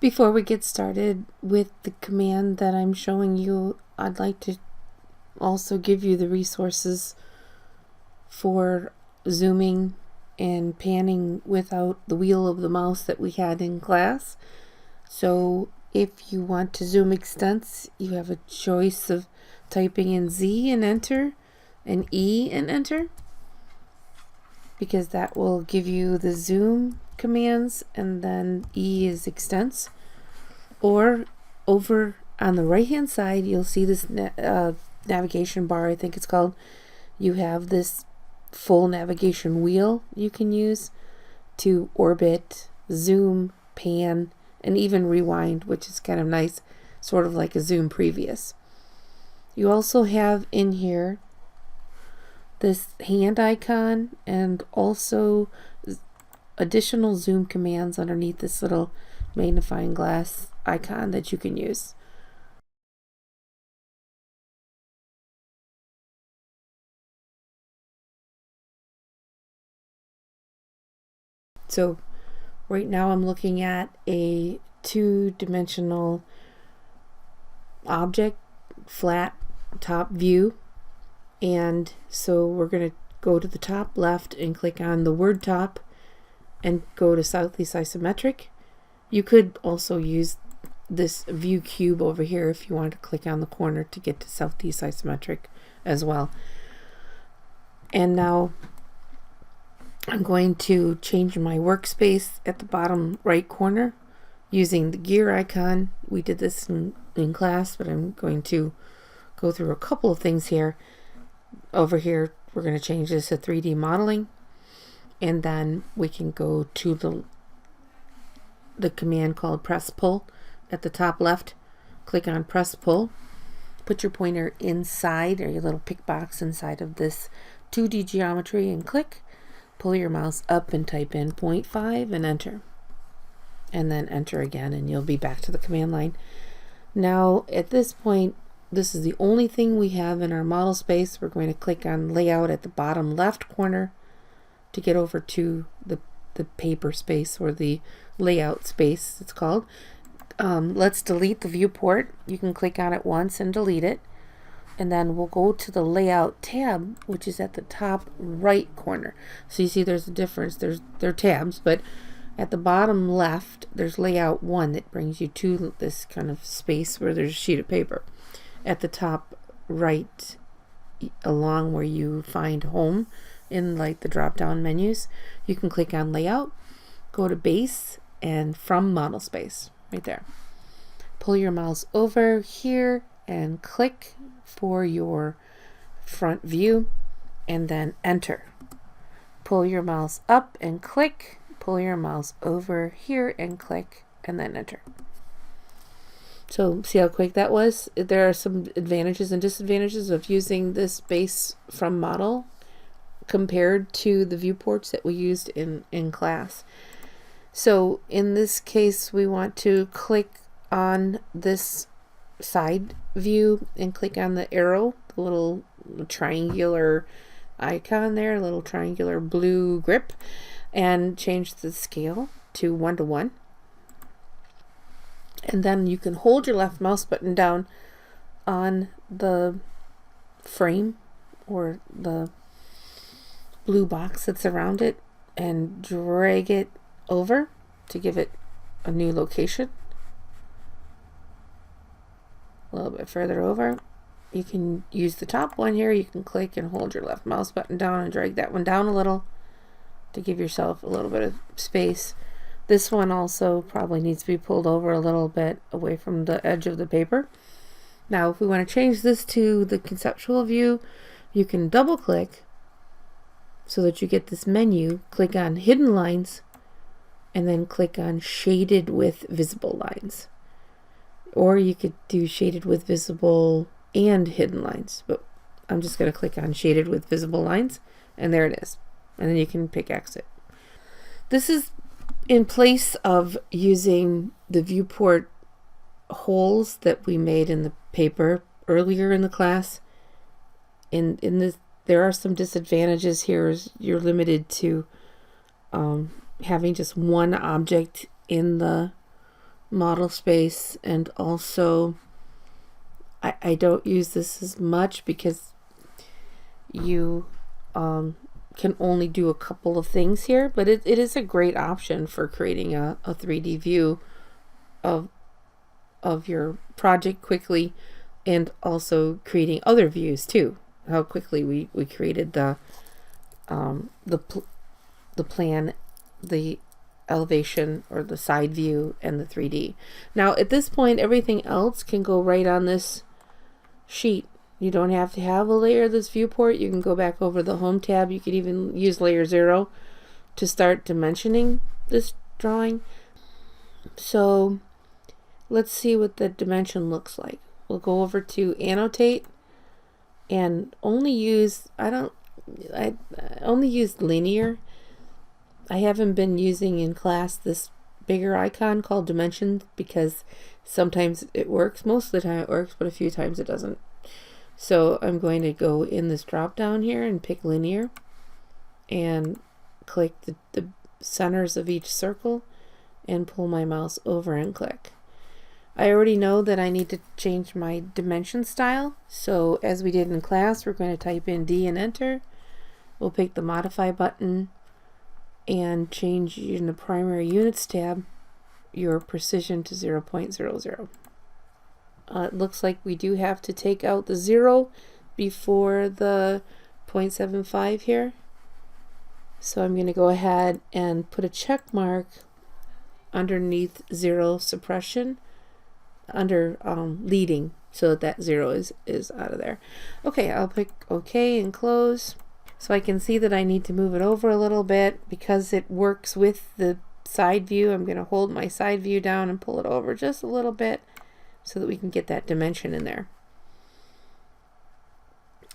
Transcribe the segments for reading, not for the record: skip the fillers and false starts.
Before we get started with the command that I'm showing you, I'd like to also give you the resources for zooming and panning without the wheel of the mouse that we had in class. So if you want to zoom extents, you have a choice of typing in Z and enter and E and enter, because that will give you the zoom commands, and then E is extents. Or over on the right hand side, you'll see this navigation bar, I think it's called. You have this full navigation wheel you can use to orbit, zoom, pan, and even rewind, which is kind of nice, sort of like a zoom previous. You also have in here this hand icon and also additional zoom commands underneath this little magnifying glass icon that you can use. So right now I'm looking at a two-dimensional object, flat top view, and so we're going to go to the top left and click on the word top and go to southeast isometric. You could also use this view cube over here if you want to click on the corner to get to southeast isometric as well. And now I'm going to change my workspace at the bottom right corner using the gear icon. We did this in class, but I'm going to go through a couple of things here. Over here, we're going to change this to 3D modeling, and then we can go to the command called press pull at the top left. Click on press pull. Put your pointer inside, or your little pick box inside of this 2D geometry, and click. Pull your mouse up and type in 0.5 and enter. And then enter again, and you'll be back to the command line. Now at this point, this is the only thing we have in our model space. We're going to click on layout at the bottom left corner to get over to the paper space, or the layout space it's called. Let's delete the viewport. You can click on it once and delete it, and then we'll go to the layout tab, which is at the top right corner. So you see there's a difference. They're tabs, but at the bottom left there's layout 1 that brings you to this kind of space where there's a sheet of paper. At the top right, along where you find home in like the drop down menus, you can click on layout, go to base, and from model space right there. Pull your mouse over here and click for your front view, and then enter. Pull your mouse up and click, pull your mouse over here and click, and then enter. So see how quick that was? There are some advantages and disadvantages of using this base from model compared to the viewports that we used in class. So in this case, we want to click on this side view and click on the arrow, the little triangular icon there, little triangular blue grip, and change the scale to 1:1. And then you can hold your left mouse button down on the frame or the blue box that's around it and drag it over to give it a new location. A little bit further over. You can use the top one here. You can click and hold your left mouse button down and drag that one down a little to give yourself a little bit of space. This one also probably needs to be pulled over a little bit away from the edge of the paper. Now if we want to change this to the conceptual view, you can double click so that you get this menu. Click on hidden lines and then click on shaded with visible lines. Or you could do shaded with visible and hidden lines, but I'm just going to click on shaded with visible lines, and there it is. And then you can pick exit. This is in place of using the viewport holes that we made in the paper earlier in the class. In this, there are some disadvantages here. You're limited to having just one object in the model space, and also I don't use this as much because you can only do a couple of things here, but it is a great option for creating a 3D view of your project quickly, and also creating other views too. How quickly we created the plan, the elevation or the side view, and the 3D. Now at this point, everything else can go right on this sheet. You don't have to have a layer of this viewport. You can go back over the home tab. You could even use layer 0 to start dimensioning this drawing. So let's see what the dimension looks like. We'll go over to annotate and only use, I only use linear. I haven't been using in class this bigger icon called dimensions because sometimes it works. Most of the time it works, but a few times it doesn't. So I'm going to go in this drop down here and pick linear and click the centers of each circle and pull my mouse over and click. I already know that I need to change my dimension style, so as we did in class, we're going to type in D and enter. We'll pick the modify button and change in the primary units tab your precision to 0.00. It looks like we do have to take out the 0 before the 0.75 here. So I'm going to go ahead and put a check mark underneath 0 suppression under leading, so that 0 is out of there. Okay, I'll pick OK and close. So I can see that I need to move it over a little bit because it works with the side view. I'm going to hold my side view down and pull it over just a little bit so that we can get that dimension in there.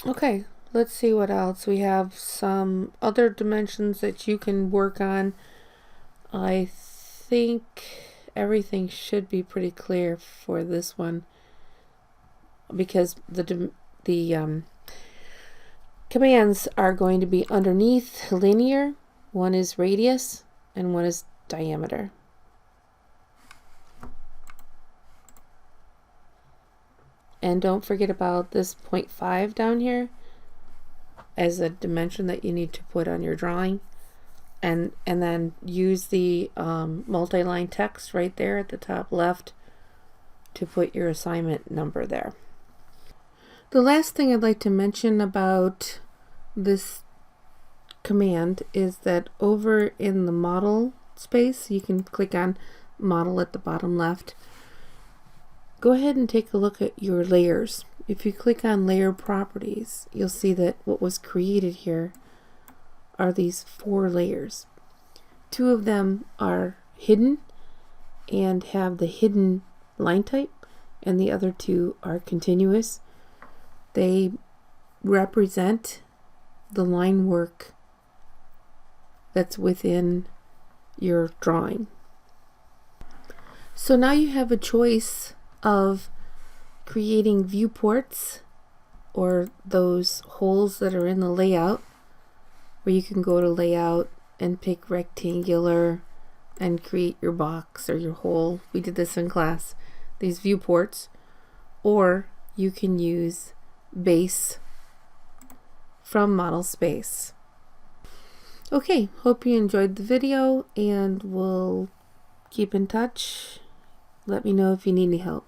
Okay, let's see what else. We have some other dimensions that you can work on. I think everything should be pretty clear for this one because the commands are going to be underneath linear. One is radius and one is diameter. And don't forget about this 0.5 down here as a dimension that you need to put on your drawing. And then use the multi-line text right there at the top left to put your assignment number there. The last thing I'd like to mention about this command is that over in the model space, you can click on model at the bottom left. Go ahead and take a look at your layers. If you click on layer properties, you'll see that what was created here are these 4 layers. 2 of them are hidden and have the hidden line type, and the other 2 are continuous. They represent the line work that's within your drawing. So now you have a choice of creating viewports, or those holes that are in the layout, where you can go to layout and pick rectangular and create your box or your hole. We did this in class, these viewports. Or you can use base from model space. Okay, hope you enjoyed the video, and we'll keep in touch. Let me know if you need any help.